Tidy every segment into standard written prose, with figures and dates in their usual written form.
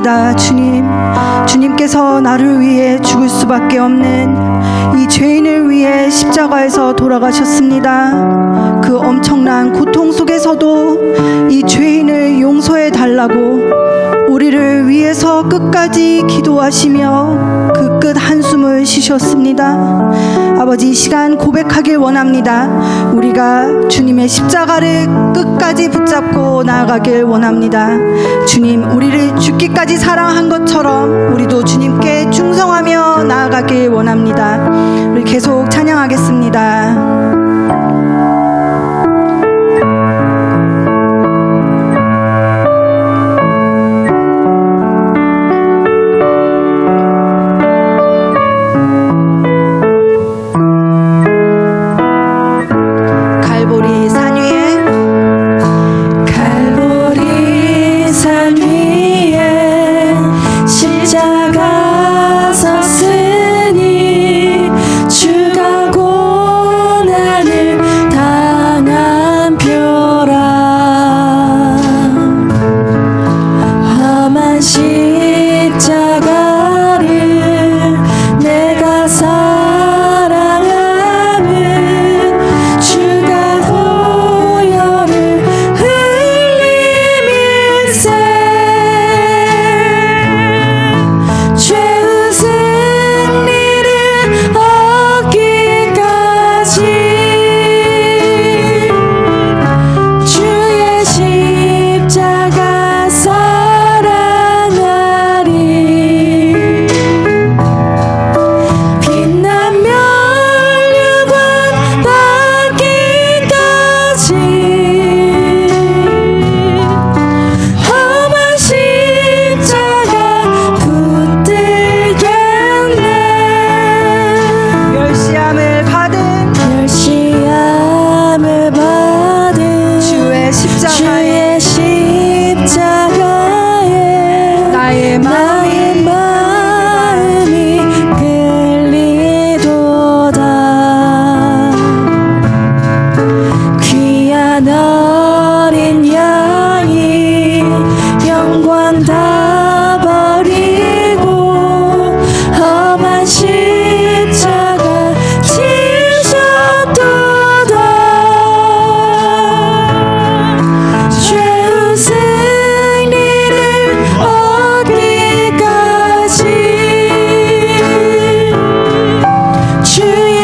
아닙니다. 주님께서 나를 위해 죽을 수밖에 없는 이 죄인을 위해 십자가에서 돌아가셨습니다. 그 엄청난 고통 속에서도 이 죄인을 용서해 달라고 우리를 위해서 끝까지 기도하시며 그 끝 한숨을 쉬셨습니다. 아버지, 이 시간 고백하길 원합니다. 우리가 주님의 십자가를 끝까지 붙잡고 나아가길 원합니다. 주님, 우리를 죽기까지 사랑한 것처럼 우리도 주님께 충성하며 나아가길 원합니다. 우리 계속 찬양하겠습니다. 주의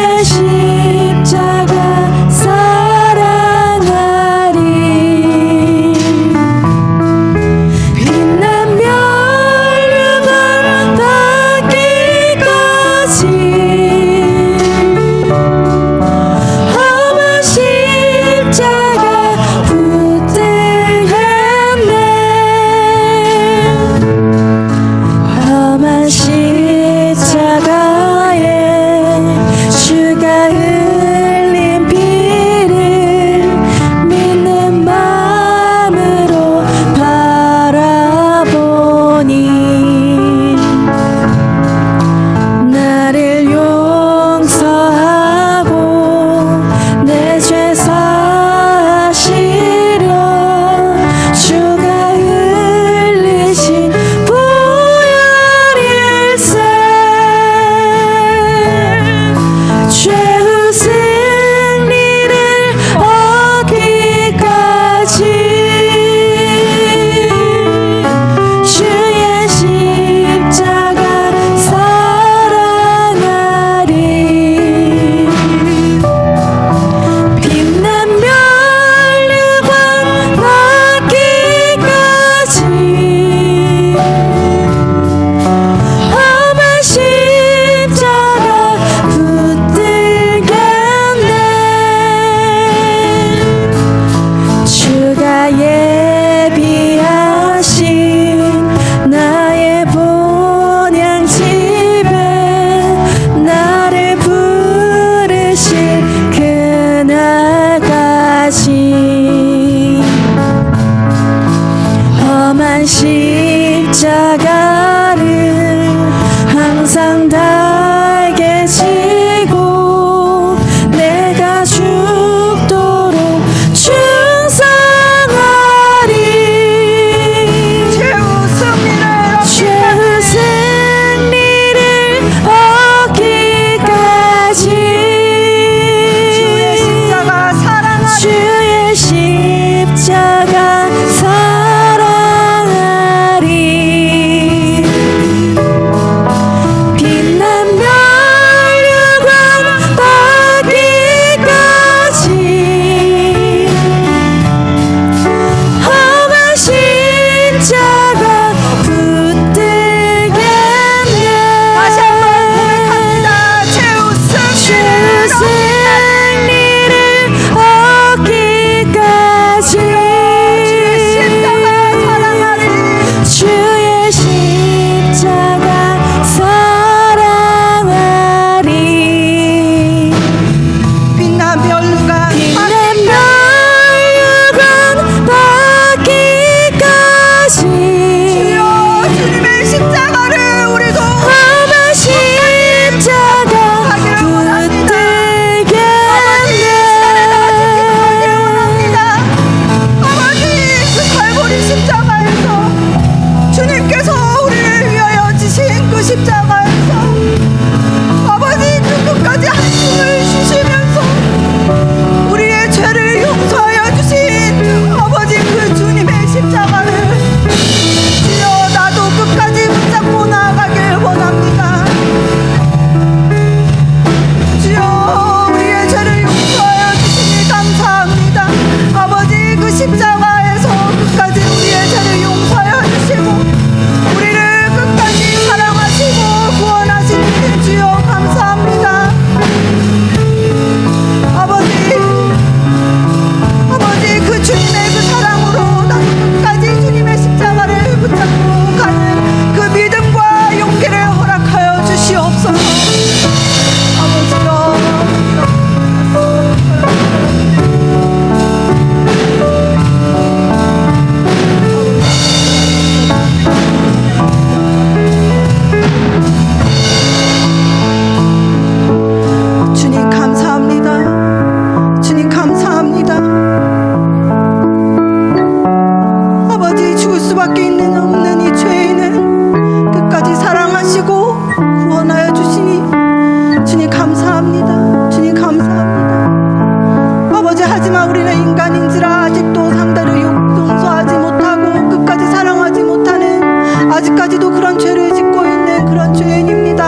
십자가에서 아버지 그 끝까지 한숨을 쉬시면서 우리의 죄를 용서하여 주신 아버지 그 주님의 십자가를 주여 나도 끝까지 붙잡고 나아가길 원합니다. 주여 우리의 죄를 용서하여 주시니 감사합니다. 아버지 그 십자가에서 끝까지 우리의 죄를 용서하여 주시고 우리를 끝까지 사랑하시고 구원하시는 주여 감사합니다. 아버지 그 주님의 그 사랑으로 나도 끝까지 주님의 십자가를 붙잡고 가는 그 믿음과 용기를 허락하여 주시옵소서. 아버지여 주님 감사합니다. 주님 감사합니다. 아버지 죽을 수밖에 없는 이 죄인을 끝까지 사랑하시고 구원하여 주시니 주님 감사합니다. 주님 감사합니다. 아버지 하지만 우리는 인간인지라 아직도 상대를 용서하지 못하고 끝까지 사랑하지 못하는 아직까지도 그런 죄를 짓고 있는 그런 죄인입니다.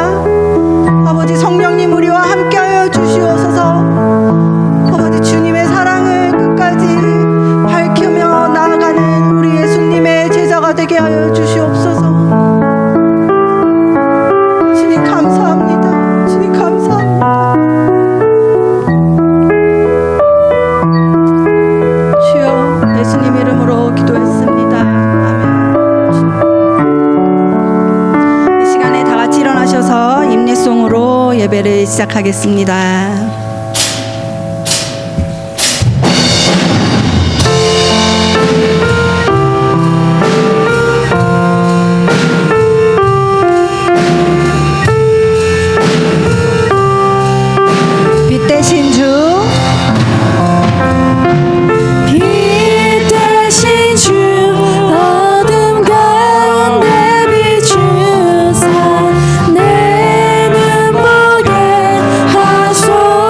아버지 성령님 우리와 함께하여 주시옵소서. 아버지 주님의 사랑을 끝까지 밝히며 나아가는 우리 예수님의 제자가 되게 하여 주시옵소서. 주님 감사합니다. 주님 감사합니다. 주여 예수님 이름으로 기도했습니다. 아멘. 이 시간에 다 같이 일어나셔서 임례송으로 예배를 시작하겠습니다. 빛 대신 주 빛 대신 주 어둠 가운데 비추사 내 눈 보게 하소서.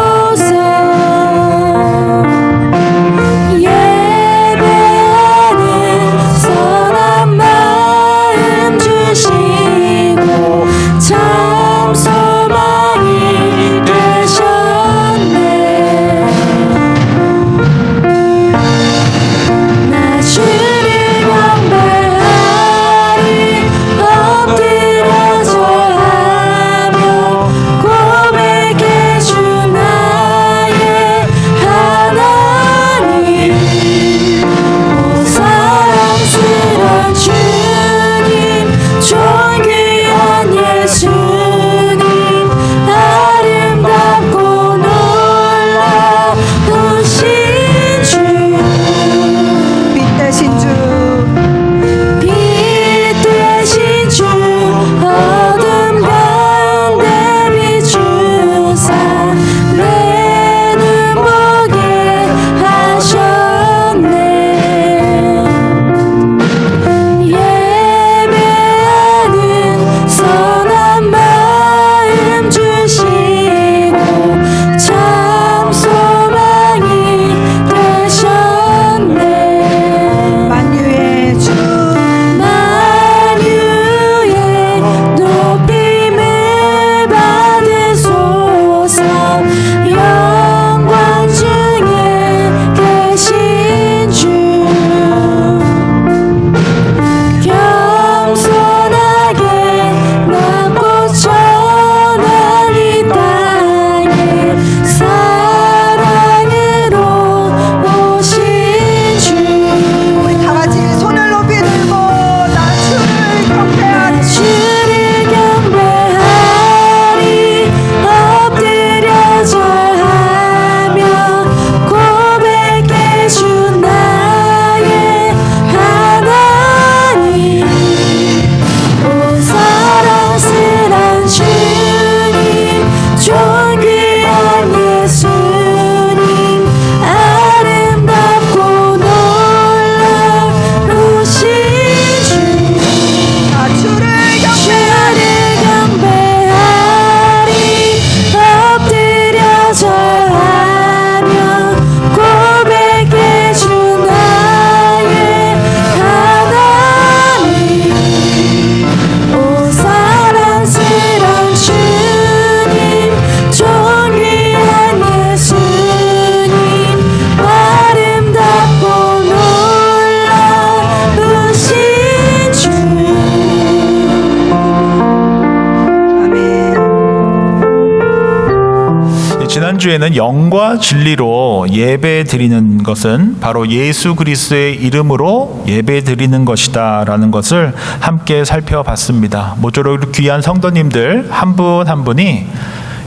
지난주에는 영과 진리로 예배 드리는 것은 바로 예수 그리스도의 이름으로 예배 드리는 것이다 라는 것을 함께 살펴봤습니다. 모쪼록 귀한 성도님들 한 분 한 분이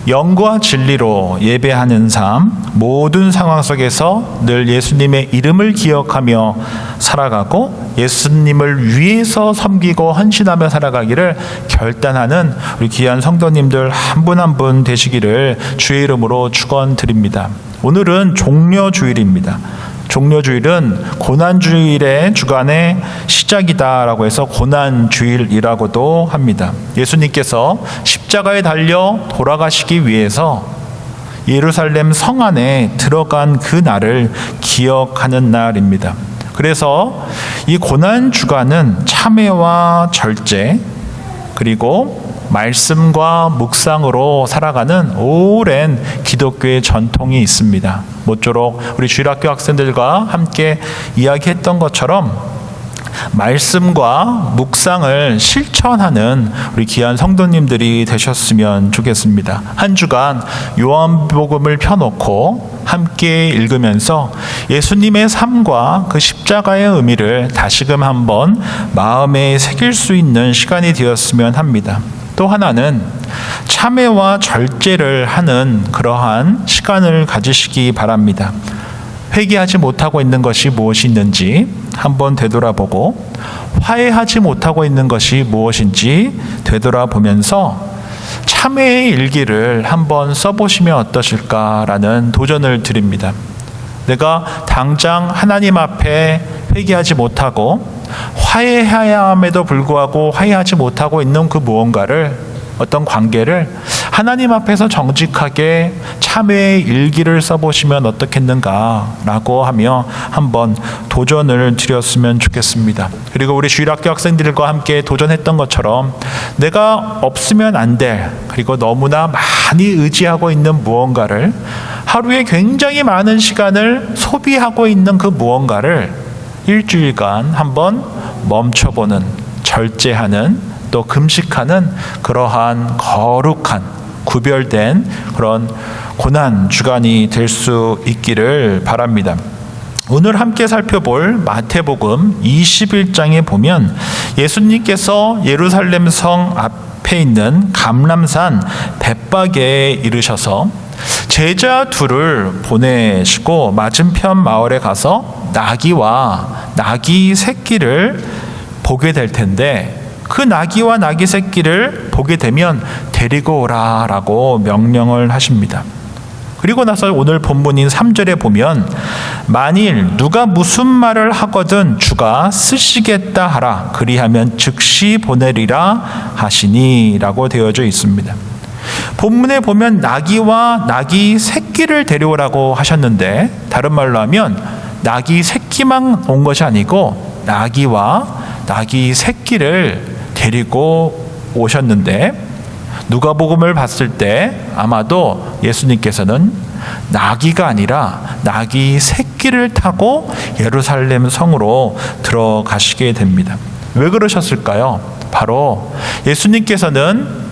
영과 진리로 예배하는 삶, 모든 상황 속에서 늘 예수님의 이름을 기억하며 살아가고 예수님을 위해서 섬기고 헌신하며 살아가기를 결단하는 우리 귀한 성도님들 한 분 한 분 되시기를 주의 이름으로 축원드립니다. 오늘은 종려주일입니다. 종려주일은 고난주일의 주간의 시작이다라고 해서 고난주일이라고도 합니다. 예수님께서 십자가에 달려 돌아가시기 위해서 예루살렘 성 안에 들어간 그 날을 기억하는 날입니다. 그래서 이 고난주간은 참회와 절제 그리고 말씀과 묵상으로 살아가는 오랜 기독교의 전통이 있습니다. 모쪼록 우리 주일학교 학생들과 함께 이야기했던 것처럼 말씀과 묵상을 실천하는 우리 귀한 성도님들이 되셨으면 좋겠습니다. 한 주간 요한복음을 펴놓고 함께 읽으면서 예수님의 삶과 그 십자가의 의미를 다시금 한번 마음에 새길 수 있는 시간이 되었으면 합니다. 또 하나는 참회와 절제를 하는 그러한 시간을 가지시기 바랍니다. 회개하지 못하고 있는 것이 무엇이 있는지 한번 되돌아보고 화해하지 못하고 있는 것이 무엇인지 되돌아보면서 참회의 일기를 한번 써보시면 어떠실까라는 도전을 드립니다. 내가 당장 하나님 앞에 회개하지 못하고 화해해야 함에도 불구하고 화해하지 못하고 있는 그 무언가를, 어떤 관계를 하나님 앞에서 정직하게 참회의 일기를 써보시면 어떻겠는가라고 하며 한번 도전을 드렸으면 좋겠습니다. 그리고 우리 주일학교 학생들과 함께 도전했던 것처럼 내가 없으면 안 될, 그리고 너무나 많이 의지하고 있는 무언가를, 하루에 굉장히 많은 시간을 소비하고 있는 그 무언가를 일주일간 한번 멈춰보는, 절제하는, 또 금식하는 그러한 거룩한 구별된 그런 고난 주간이 될 수 있기를 바랍니다. 오늘 함께 살펴볼 마태복음 21장에 보면 예수님께서 예루살렘 성 앞에 있는 감람산 벳박에 이르셔서 제자 둘을 보내시고 맞은편 마을에 가서 나귀와 나귀 새끼를 보게 될 텐데, 그 나귀와 나귀 새끼를 보게 되면 데리고 오라라고 명령을 하십니다. 그리고 나서 오늘 본문인 3절에 보면 만일 누가 무슨 말을 하거든 주가 쓰시겠다 하라, 그리하면 즉시 보내리라 하시니 라고 되어져 있습니다. 본문에 보면 나귀와 나귀 새끼를 데려오라고 하셨는데, 다른 말로 하면 나귀 새끼만 온 것이 아니고 나귀와 나귀 새끼를 데리고 오셨는데, 누가복음을 봤을 때 아마도 예수님께서는 나귀가 아니라 나귀 새끼를 타고 예루살렘 성으로 들어가시게 됩니다. 왜 그러셨을까요? 바로 예수님께서는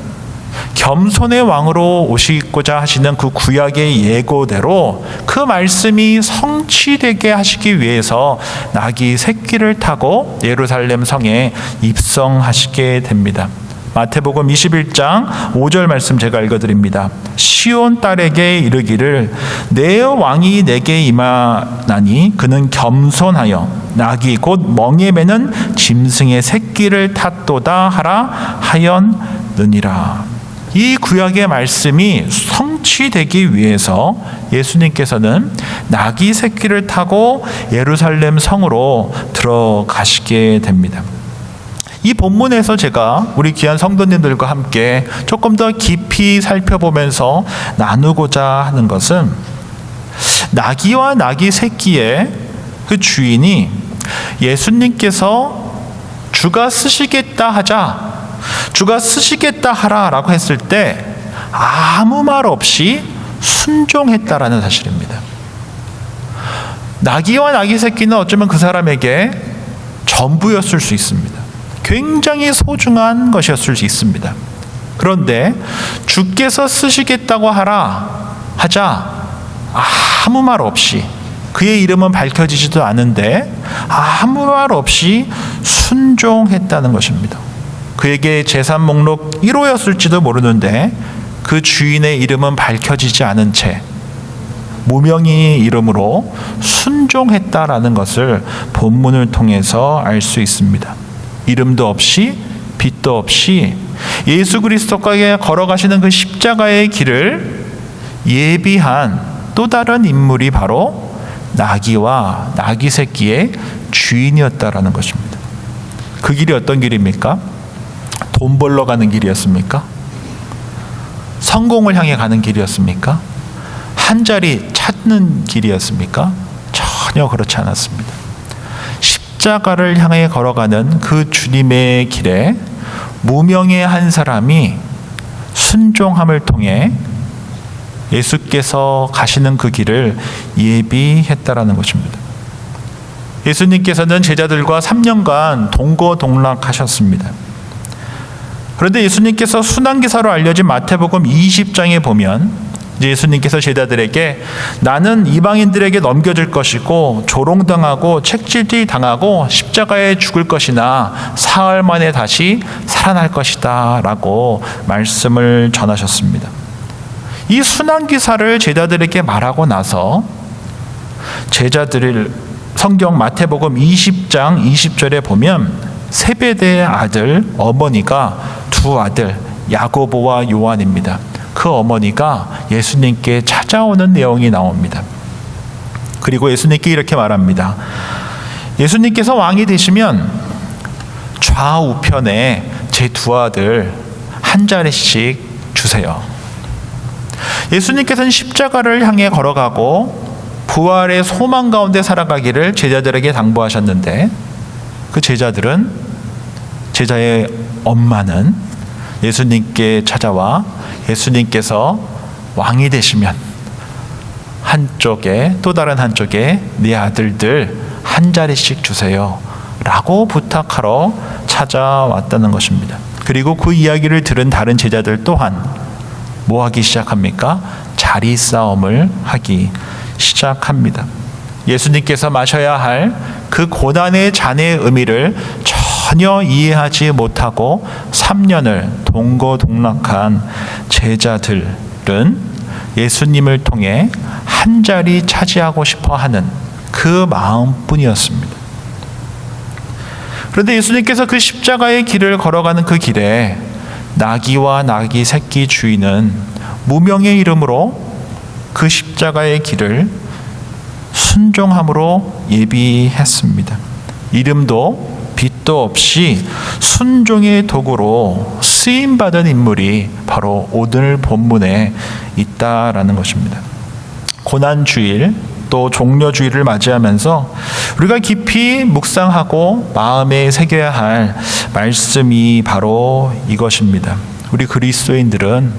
겸손의 왕으로 오시고자 하시는 그 구약의 예고대로 그 말씀이 성취되게 하시기 위해서 나귀 새끼를 타고 예루살렘 성에 입성하시게 됩니다. 마태복음 21장 5절 말씀 제가 읽어드립니다. 시온 딸에게 이르기를 내 왕이 내게 임하나니 그는 겸손하여 나귀 곧 멍에 매는 짐승의 새끼를 탔도다 하라 하였느니라. 이 구약의 말씀이 성취되기 위해서 예수님께서는 나귀 새끼를 타고 예루살렘 성으로 들어가시게 됩니다. 이 본문에서 제가 우리 귀한 성도님들과 함께 조금 더 깊이 살펴보면서 나누고자 하는 것은, 나귀와 나귀 새끼의 그 주인이 예수님께서 주가 쓰시겠다 하자, 주가 쓰시겠다 하라라고 했을 때 아무 말 없이 순종했다라는 사실입니다. 나귀와 나귀 새끼는 어쩌면 그 사람에게 전부였을 수 있습니다. 굉장히 소중한 것이었을 수 있습니다. 그런데 주께서 쓰시겠다고 하자 아무 말 없이, 그의 이름은 밝혀지지도 않은데 아무 말 없이 순종했다는 것입니다. 그에게 재산 목록 1호였을지도 모르는데 그 주인의 이름은 밝혀지지 않은 채 무명의 이름으로 순종했다라는 것을 본문을 통해서 알 수 있습니다. 이름도 없이 빛도 없이 예수 그리스도께 걸어가시는 그 십자가의 길을 예비한 또 다른 인물이 바로 나귀와 나귀 새끼의 주인이었다라는 것입니다. 그 길이 어떤 길입니까? 돈 벌러 가는 길이었습니까? 성공을 향해 가는 길이었습니까? 한 자리 찾는 길이었습니까? 전혀 그렇지 않았습니다. 십자가를 향해 걸어가는 그 주님의 길에 무명의 한 사람이 순종함을 통해 예수께서 가시는 그 길을 예비했다라는 것입니다. 예수님께서는 제자들과 3년간 동거동락하셨습니다. 그런데 예수님께서 순환기사로 알려진 마태복음 20장에 보면 이제 예수님께서 제자들에게 나는 이방인들에게 넘겨질 것이고 조롱당하고 책질질 당하고 십자가에 죽을 것이나 사흘 만에 다시 살아날 것이다 라고 말씀을 전하셨습니다. 이 순환기사를 제자들에게 말하고 나서 제자들을 성경 마태복음 20장 20절에 보면 세베대의 아들 어머니가 두 아들 야고보와 요한입니다. 그 어머니가 예수님께 찾아오는 내용이 나옵니다. 그리고 예수님께 이렇게 말합니다. 예수님께서 왕이 되시면 좌우편에 제 두 아들 한 자리씩 주세요. 예수님께서는 십자가를 향해 걸어가고 부활의 소망 가운데 살아가기를 제자들에게 당부하셨는데 그 제자들은 제자의 엄마는 예수님께 찾아와 예수님께서 왕이 되시면 한쪽에 또 다른 한쪽에 네 아들들 한 자리씩 주세요 라고 부탁하러 찾아왔다는 것입니다. 그리고 그 이야기를 들은 다른 제자들 또한 뭐 하기 시작합니까? 자리 싸움을 하기 시작합니다. 예수님께서 마셔야 할 그 고난의 잔의 의미를 전혀 이해하지 못하고 3년을 동거동락한 제자들은 예수님을 통해 한 자리 차지하고 싶어 하는 그 마음뿐이었습니다. 그런데 예수님께서 그 십자가의 길을 걸어가는 그 길에 나귀와 나귀 새끼 주인은 무명의 이름으로 그 십자가의 길을 순종함으로 예비했습니다. 이름도 빛도 없이 순종의 도구로 쓰임받은 인물이 바로 오늘 본문에 있다라는 것입니다. 고난주일 또 종려주일을 맞이하면서 우리가 깊이 묵상하고 마음에 새겨야 할 말씀이 바로 이것입니다. 우리 그리스도인들은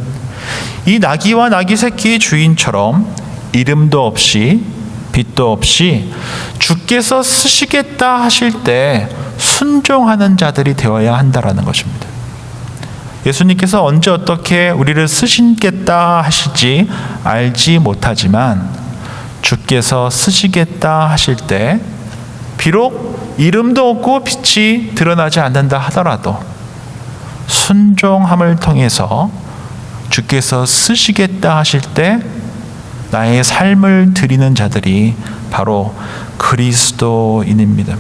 이 나귀와 나귀 새끼의 주인처럼 이름도 없이 빛도 없이 주께서 쓰시겠다 하실 때 순종하는 자들이 되어야 한다라는 것입니다. 예수님께서 언제 어떻게 우리를 쓰시겠다 하실지 알지 못하지만 주께서 쓰시겠다 하실 때 비록 이름도 없고 빛이 드러나지 않는다 하더라도 순종함을 통해서 주께서 쓰시겠다 하실 때 나의 삶을 드리는 자들이 바로 그리스도인입니다.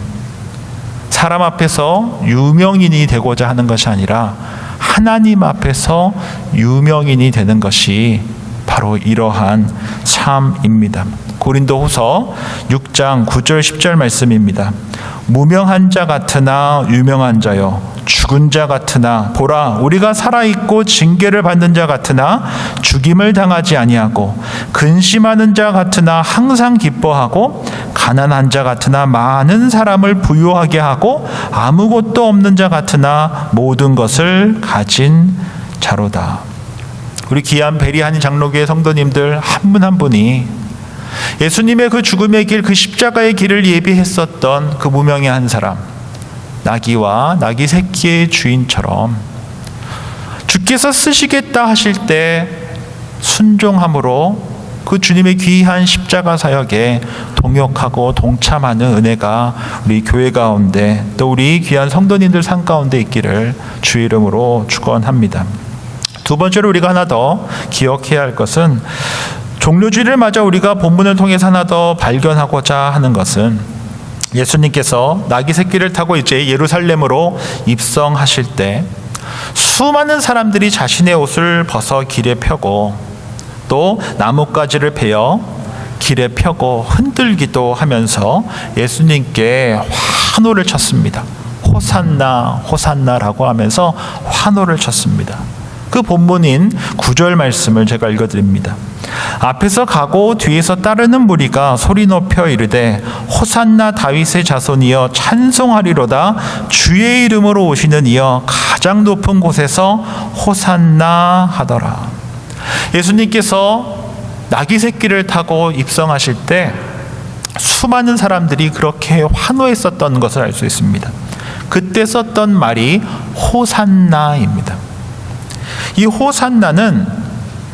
사람 앞에서 유명인이 되고자 하는 것이 아니라 하나님 앞에서 유명인이 되는 것이 바로 이러한 삶입니다. 고린도후서 6장 9절 10절 말씀입니다. 무명한 자 같으나 유명한 자요 죽은 자 같으나 보라 우리가 살아있고 징계를 받는 자 같으나 죽임을 당하지 아니하고 근심하는 자 같으나 항상 기뻐하고 가난한 자 같으나 많은 사람을 부유하게 하고 아무것도 없는 자 같으나 모든 것을 가진 자로다. 우리 귀한 베리하니 장로교회 성도님들 한 분 한 분이 예수님의 그 죽음의 길, 그 십자가의 길을 예비했었던 그 무명의 한 사람, 나귀와 나귀 새끼의 주인처럼 주께서 쓰시겠다 하실 때 순종함으로 그 주님의 귀한 십자가 사역에 동역하고 동참하는 은혜가 우리 교회 가운데 또 우리 귀한 성도님들 삶 가운데 있기를 주의 이름으로 축원합니다. 두 번째로 우리가 하나 더 기억해야 할 것은 종료주일을 맞아 우리가 본문을 통해서 하나 더 발견하고자 하는 것은 예수님께서 나귀 새끼를 타고 이제 예루살렘으로 입성하실 때 수많은 사람들이 자신의 옷을 벗어 길에 펴고 또 나뭇가지를 베어 길에 펴고 흔들기도 하면서 예수님께 환호를 쳤습니다. 호산나 호산나라고 하면서 환호를 쳤습니다. 그 본문인 9절 말씀을 제가 읽어드립니다. 앞에서 가고 뒤에서 따르는 무리가 소리 높여 이르되 호산나 다윗의 자손이여 찬송하리로다 주의 이름으로 오시는 이여 가장 높은 곳에서 호산나 하더라. 예수님께서 나귀 새끼를 타고 입성하실 때 수많은 사람들이 그렇게 환호했었던 것을 알 수 있습니다. 그때 썼던 말이 호산나입니다. 이 호산나는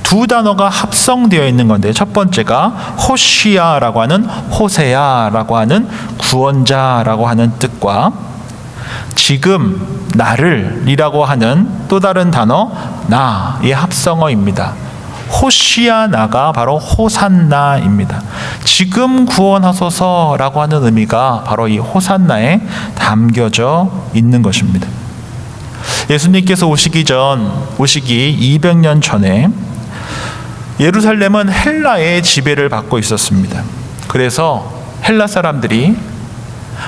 두 단어가 합성되어 있는 건데 첫 번째가 호시아라고 하는 호세야라고 하는 구원자라고 하는 뜻과 지금 나를 이라고 하는 또 다른 단어 나의 합성어입니다. 호시아나가 바로 호산나입니다. 지금 구원하소서라고 하는 의미가 바로 이 호산나에 담겨져 있는 것입니다. 예수님께서 오시기 200년 전에 예루살렘은 헬라의 지배를 받고 있었습니다. 그래서 헬라 사람들이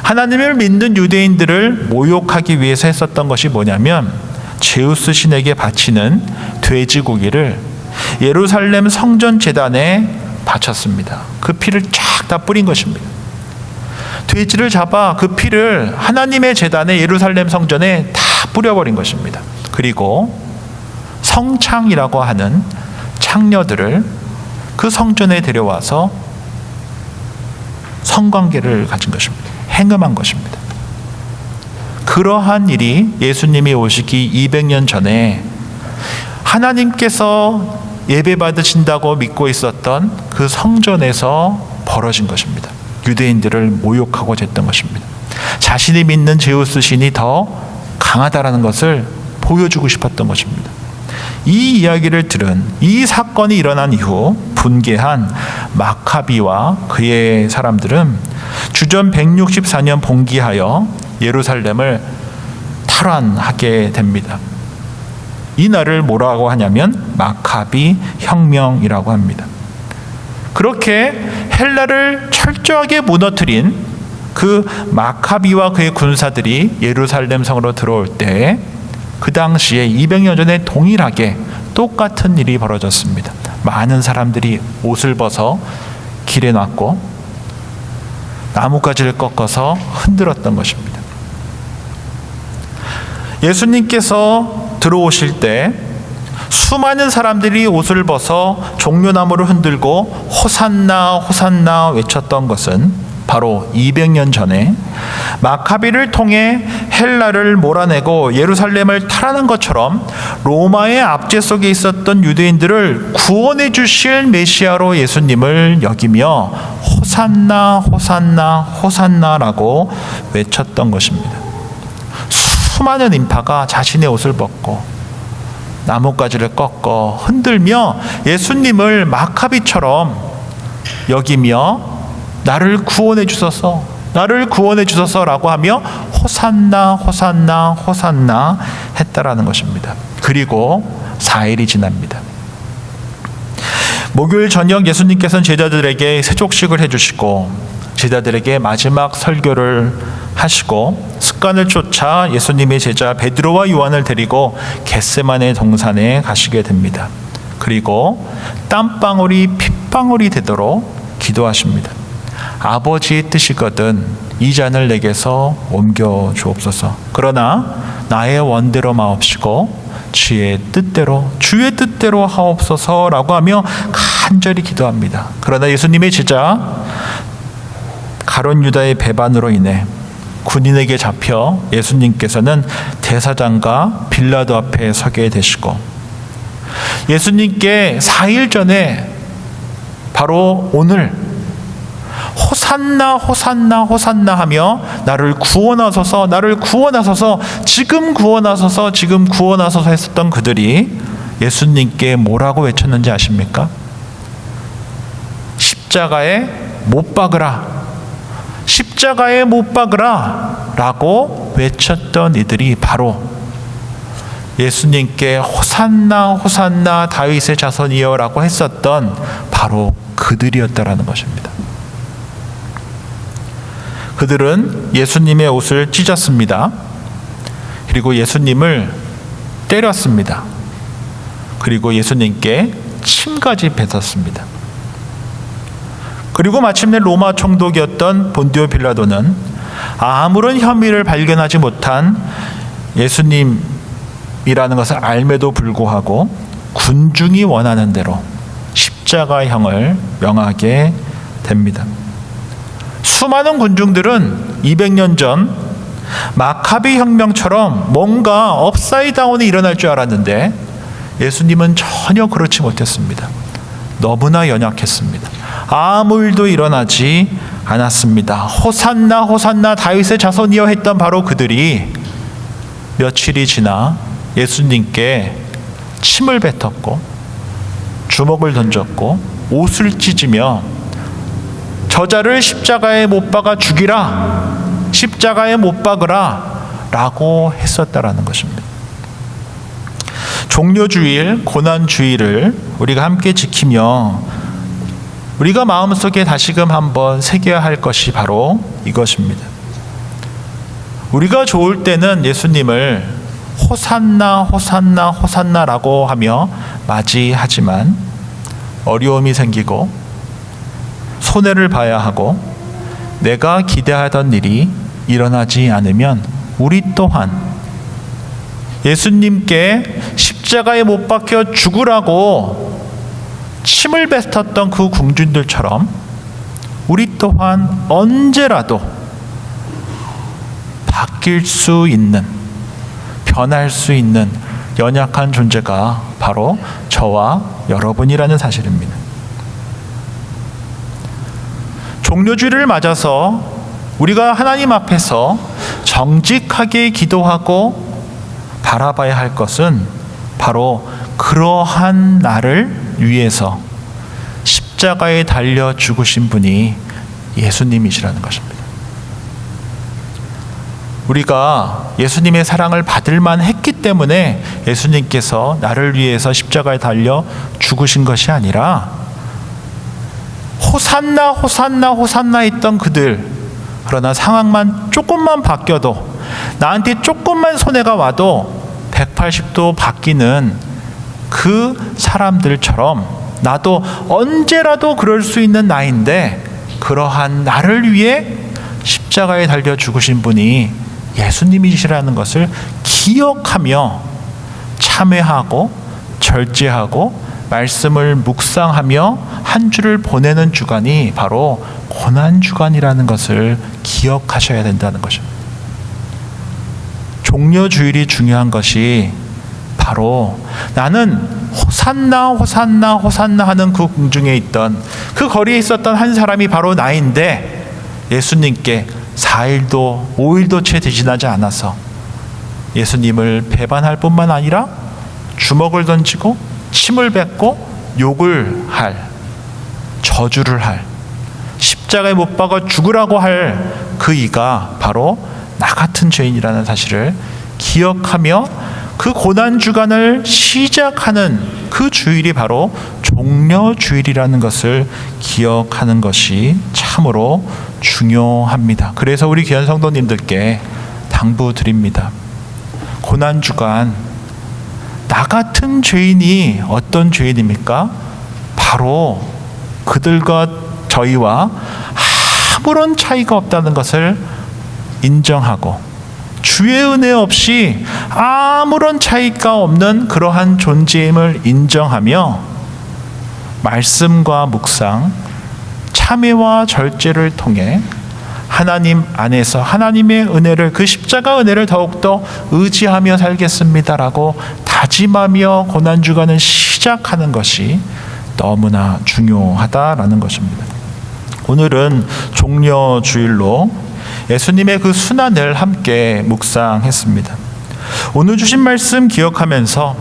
하나님을 믿는 유대인들을 모욕하기 위해서 했었던 것이 뭐냐면 제우스 신에게 바치는 돼지고기를 예루살렘 성전 제단에 바쳤습니다. 그 피를 쫙 다 뿌린 것입니다. 돼지를 잡아 그 피를 하나님의 제단에 예루살렘 성전에 다 뿌려버린 것입니다. 그리고 성창이라고 하는 창녀들을 그 성전에 데려와서 성관계를 가진 것입니다. 행음한 것입니다. 그러한 일이 예수님이 오시기 200년 전에 하나님께서 예배받으신다고 믿고 있었던 그 성전에서 벌어진 것입니다. 유대인들을 모욕하고자 했던 것입니다. 자신이 믿는 제우스 신이 더 강하다라는 것을 보여주고 싶었던 것입니다. 이 이야기를 들은 이 사건이 일어난 이후 분개한 마카비와 그의 사람들은 주전 164년 봉기하여 예루살렘을 탈환하게 됩니다. 이 날을 뭐라고 하냐면 마카비 혁명이라고 합니다. 그렇게 헬라를 철저하게 무너뜨린 그 마카비와 그의 군사들이 예루살렘 성으로 들어올 때 그 당시에 200년 전에 동일하게 똑같은 일이 벌어졌습니다. 많은 사람들이 옷을 벗어 길에 놨고 나뭇가지를 꺾어서 흔들었던 것입니다. 예수님께서 들어오실 때 수많은 사람들이 옷을 벗어 종려나무를 흔들고 호산나 호산나 외쳤던 것은 바로 200년 전에 마카비를 통해 헬라를 몰아내고 예루살렘을 탈환한 것처럼 로마의 압제 속에 있었던 유대인들을 구원해 주실 메시아로 예수님을 여기며 호산나 호산나 호산나라고 외쳤던 것입니다. 수많은 인파가 자신의 옷을 벗고 나뭇가지를 꺾어 흔들며 예수님을 마카비처럼 여기며 나를 구원해 주소서, 나를 구원해 주소서라고 하며 호산나 호산나 호산나 했다라는 것입니다. 그리고 4일이 지납니다. 목요일 저녁 예수님께서는 제자들에게 세족식을 해주시고 제자들에게 마지막 설교를 하시고 습관을 쫓아 예수님의 제자 베드로와 요한을 데리고 겟세마네 동산에 가시게 됩니다. 그리고 땀방울이 핏방울이 되도록 기도하십니다. 아버지의 뜻이거든 이 잔을 내게서 옮겨 주옵소서. 그러나 나의 원대로 마옵시고 주의 뜻대로 하옵소서라고 하며 간절히 기도합니다. 그러나 예수님의 제자 가룟 유다의 배반으로 인해 군인에게 잡혀 예수님께서는 대사장과 빌라도 앞에 서게 되시고 예수님께 4일 전에 바로 오늘 호산나 호산나 호산나 하며 나를 구원하소서 나를 구원하소서 지금 구원하소서 지금 구원하소서 했었던 그들이 예수님께 뭐라고 외쳤는지 아십니까? 십자가에 못 박으라, 십자가에 못 박으라 라고 외쳤던 이들이 바로 예수님께 호산나 호산나 다윗의 자손이여 라고 했었던 바로 그들이었다라는 것입니다. 그들은 예수님의 옷을 찢었습니다. 그리고 예수님을 때렸습니다. 그리고 예수님께 침까지 뱉었습니다. 그리고 마침내 로마 총독이었던 본디오 빌라도는 아무런 혐의를 발견하지 못한 예수님이라는 것을 알매도 불구하고 군중이 원하는 대로 십자가형을 명하게 됩니다. 수많은 군중들은 200년 전 마카비 혁명처럼 뭔가 업사이드다운이 일어날 줄 알았는데 예수님은 전혀 그렇지 못했습니다. 너무나 연약했습니다. 아무 일도 일어나지 않았습니다. 호산나 호산나 다윗의 자손이여 했던 바로 그들이 며칠이 지나 예수님께 침을 뱉었고 주먹을 던졌고 옷을 찢으며 저자를 십자가에 못 박아 죽이라, 십자가에 못 박으라 라고 했었다라는 것입니다. 종려주일, 고난주일을 우리가 함께 지키며 우리가 마음속에 다시금 한번 새겨야 할 것이 바로 이것입니다. 우리가 좋을 때는 예수님을 호산나 호산나 호산나라고 하며 맞이하지만 어려움이 생기고 손해를 봐야 하고 내가 기대하던 일이 일어나지 않으면 우리 또한 예수님께 십자가에 못 박혀 죽으라고 침을 뱉었던 그 궁중들처럼 우리 또한 언제라도 바뀔 수 있는, 변할 수 있는 연약한 존재가 바로 저와 여러분이라는 사실입니다. 종려주일을 맞아서 우리가 하나님 앞에서 정직하게 기도하고 바라봐야 할 것은 바로 그러한 나를 위해서 십자가에 달려 죽으신 분이 예수님이시라는 것입니다. 우리가 예수님의 사랑을 받을 만했기 때문에 예수님께서 나를 위해서 십자가에 달려 죽으신 것이 아니라 호산나 호산나 호산나 했던 그들, 그러나 상황만 조금만 바뀌어도 나한테 조금만 손해가 와도 180도 바뀌는 그 사람들처럼 나도 언제라도 그럴 수 있는 나인데 그러한 나를 위해 십자가에 달려 죽으신 분이 예수님이시라는 것을 기억하며 참회하고 절제하고 말씀을 묵상하며 한 주를 보내는 주간이 바로 고난주간이라는 것을 기억하셔야 된다는 것입니다. 종려주일이 중요한 것이 바로 나는 호산나 호산나 호산나 하는 그 궁중에 있던 그 거리에 있었던 한 사람이 바로 나인데 예수님께 4일도 5일도 채 지나지 않아서 예수님을 배반할 뿐만 아니라 주먹을 던지고 침을 뱉고 욕을 할, 저주를 할, 십자가에 못 박아 죽으라고 할 그 이가 바로 나 같은 죄인이라는 사실을 기억하며 그 고난주간을 시작하는 그 주일이 바로 종려주일이라는 것을 기억하는 것이 참으로 중요합니다. 그래서 우리 귀한 성도님들께 당부드립니다. 고난주간 나 같은 죄인이 어떤 죄인입니까? 바로 그들과 저희와 아무런 차이가 없다는 것을 인정하고 주의 은혜 없이 아무런 차이가 없는 그러한 존재임을 인정하며 말씀과 묵상, 참회와 절제를 통해 하나님 안에서 하나님의 은혜를, 그 십자가 은혜를 더욱더 의지하며 살겠습니다라고 다짐하며 고난주간을 시작하는 것이 너무나 중요하다라는 것입니다. 오늘은 종려주일로 예수님의 그 순환을 함께 묵상했습니다. 오늘 주신 말씀 기억하면서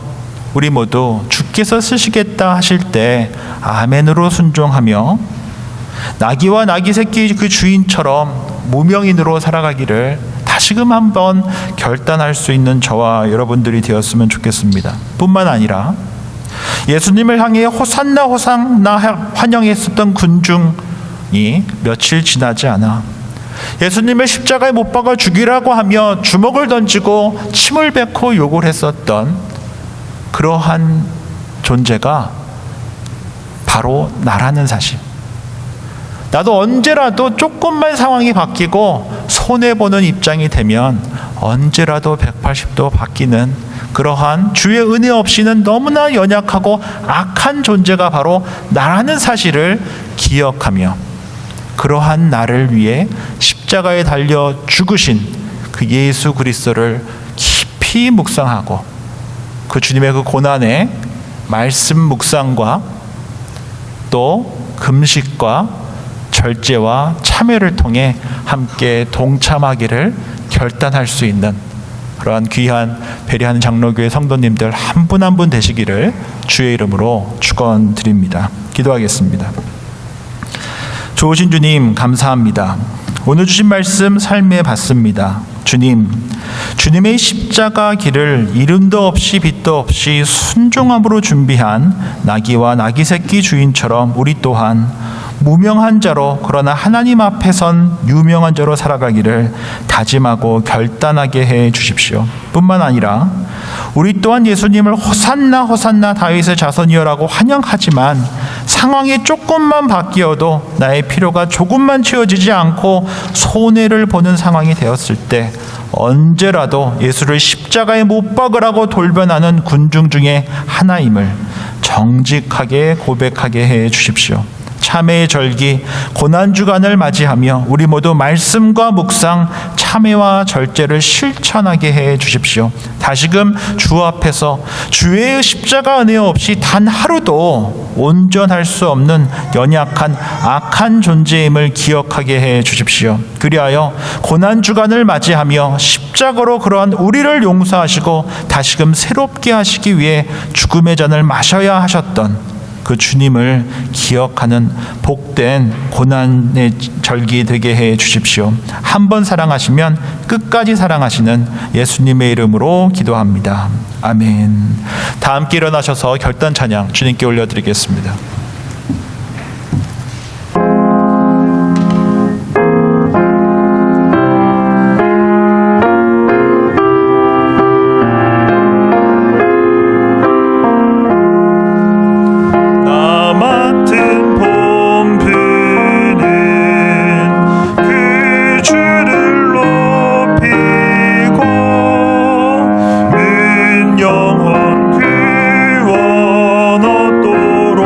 우리 모두 주께서 쓰시겠다 하실 때 아멘으로 순종하며 나귀와 나귀 새끼 그 주인처럼 무명인으로 살아가기를 다시금 한번 결단할 수 있는 저와 여러분들이 되었으면 좋겠습니다. 뿐만 아니라 예수님을 향해 호산나 호산나 환영했었던 군중이 며칠 지나지 않아 예수님을 십자가에 못 박아 죽이라고 하며 주먹을 던지고 침을 뱉고 욕을 했었던 그러한 존재가 바로 나라는 사실. 나도 언제라도 조금만 상황이 바뀌고 손해보는 입장이 되면 언제라도 180도 바뀌는 그러한 주의 은혜 없이는 너무나 연약하고 악한 존재가 바로 나라는 사실을 기억하며 그러한 나를 위해 십자가에 달려 죽으신 그 예수 그리스도를 깊이 묵상하고 그 주님의 그 고난의 말씀 묵상과 또 금식과 절제와 참회를 통해 함께 동참하기를 결단할 수 있는 그러한 귀한 배려하는 장로교회 성도님들 한 분 한 분 되시기를 주의 이름으로 축원드립니다. 기도하겠습니다. 좋으신 주님 감사합니다. 오늘 주신 말씀 삶에 받습니다. 주님, 주님의 십자가 길을 이름도 없이 빛도 없이 순종함으로 준비한 나귀와 나귀 새끼 주인처럼 우리 또한 무명한 자로 그러나 하나님 앞에선 유명한 자로 살아가기를 다짐하고 결단하게 해 주십시오. 뿐만 아니라 우리 또한 예수님을 호산나 호산나 다윗의 자손이여라고 환영하지만 상황이 조금만 바뀌어도 나의 필요가 조금만 채워지지 않고 손해를 보는 상황이 되었을 때 언제라도 예수를 십자가에 못 박으라고 돌변하는 군중 중에 하나임을 정직하게 고백하게 해 주십시오. 참회의 절기 고난주간을 맞이하며 우리 모두 말씀과 묵상 참회와 절제를 실천하게 해 주십시오. 다시금 주 앞에서 주의 십자가 은혜 없이 단 하루도 온전할 수 없는 연약한 악한 존재임을 기억하게 해 주십시오. 그리하여 고난주간을 맞이하며 십자가로 그러한 우리를 용서하시고 다시금 새롭게 하시기 위해 죽음의 잔을 마셔야 하셨던 그 주님을 기억하는 복된 고난의 절기 되게 해 주십시오. 한 번 사랑하시면 끝까지 사랑하시는 예수님의 이름으로 기도합니다. 아멘. 다 함께 일어나셔서 결단 찬양 주님께 올려드리겠습니다. 영원 그 원어도록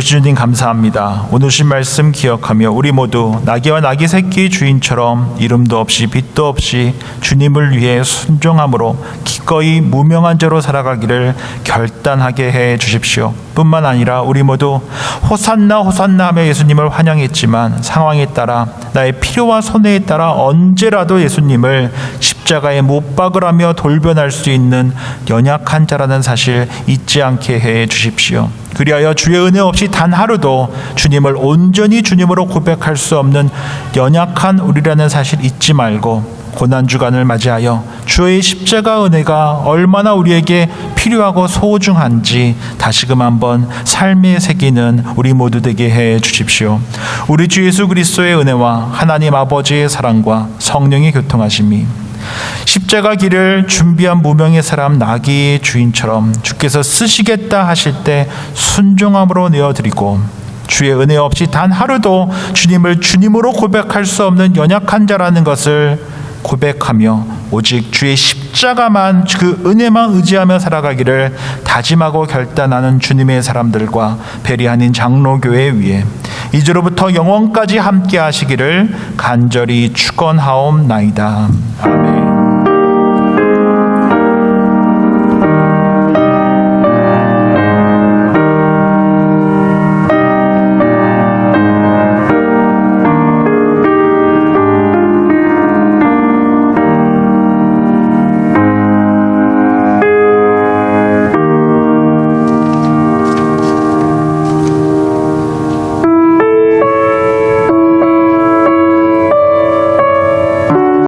아버지 주님 감사합니다. 오늘 주신 말씀 기억하며 우리 모두 나귀와 나귀 새끼 주인처럼 이름도 없이 빛도 없이 주님을 위해 순종함으로 기꺼이 무명한 자로 살아가기를 결단하게 해 주십시오. 뿐만 아니라 우리 모두 호산나 호산나 하며 예수님을 환영했지만 상황에 따라 나의 필요와 손해에 따라 언제라도 예수님을 십자가에 못 박으라며 돌변할 수 있는 연약한 자라는 사실 잊지 않게 해 주십시오. 그리하여 주의 은혜 없이 단 하루도 주님을 온전히 주님으로 고백할 수 없는 연약한 우리라는 사실 잊지 말고 고난주간을 맞이하여 주의 십자가 은혜가 얼마나 우리에게 필요하고 소중한지 다시금 한번 삶에 새기는 우리 모두 되게 해 주십시오. 우리 주 예수 그리스도의 은혜와 하나님 아버지의 사랑과 성령의 교통하심이 십자가 길을 준비한 무명의 사람 나귀의 주인처럼 주께서 쓰시겠다 하실 때 순종함으로 내어드리고 주의 은혜 없이 단 하루도 주님을 주님으로 고백할 수 없는 연약한 자라는 것을 고백하며 오직 주의 십자가만 그 은혜만 의지하며 살아가기를 다짐하고 결단하는 주님의 사람들과 베리아닌 장로교회 위에 이제로부터 영원까지 함께 하시기를 간절히 축원하옵나이다. 아멘.